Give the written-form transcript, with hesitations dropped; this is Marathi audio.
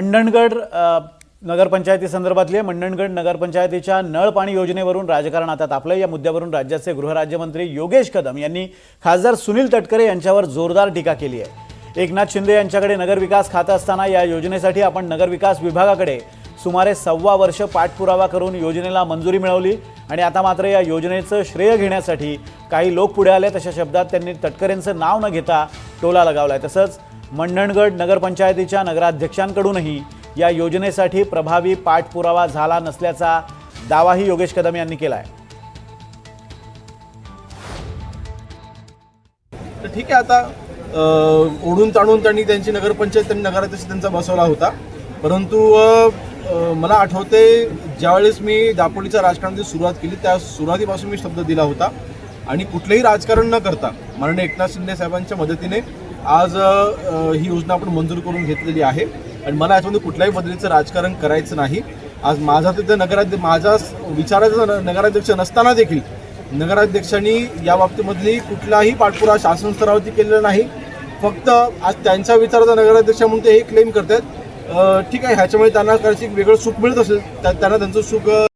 मंडणगड नगरपंचायतीसंदर्भातले मंडणगड नगरपंचायतीच्या नळ पाणी योजनेवरून राजकारण आता तापलं। या मुद्द्यावरून राज्याचे गृहराज्यमंत्री योगेश कदम यांनी खासदार सुनील तटकरे यांच्यावर जोरदार टीका केली आहे। एकनाथ शिंदे यांच्याकडे नगरविकास खातं असताना या योजनेसाठी आपण नगरविकास विभागाकडे सुमारे 1.25 वर्ष पाठपुरावा करून योजनेला मंजुरी मिळवली आणि आता मात्र या योजनेचं श्रेय घेण्यासाठी काही लोक पुढे आले। तशा शब्दात त्यांनी तटकरेंचं नाव न घेता टोला लगावलाय। तसंच मंडणगड नगरपंचायतीच्या नगराध्यक्षांकडूनही या योजनेसाठी प्रभावी पाठपुरावा झाला नसल्याचा दावाही योगेश कदम यांनी केलाय। तर ठीक आहे, आता ओढून ताणून त्यांनी त्यांची नगरपंचायत आणि नगराध्यक्ष त्यांचा बसवला होता, परंतु मला आठवते ज्यावेळेस मी दापोलीच्या राजकारणाची सुरुवात केली त्या सुरुवातीपासून मी शब्द दिला होता आणि कुठलेही राजकारण न करता माननीय एकनाथ शिंदे साहेबांच्या मदतीने आज ही योजना आपण मंजूर करून घेतलेली आहे आणि मला याच्यामध्ये कुठल्याही पद्धतीचं राजकारण करायचं नाही। आज माझा तिथं माझा विचाराचा नगराध्यक्ष नसताना देखील नगराध्यक्षांनी या बाबतीमधली कुठलाही पाठपुरावा शासन स्तरावरती केलेला नाही। फक्त आज त्यांच्या विचाराचा नगराध्यक्ष म्हणून ते हे क्लेम करतात। ठीक आहे, ह्याच्यामुळे त्यांना कदाचित वेगळं सुख मिळत असेल, त्यांना त्यांचं सुख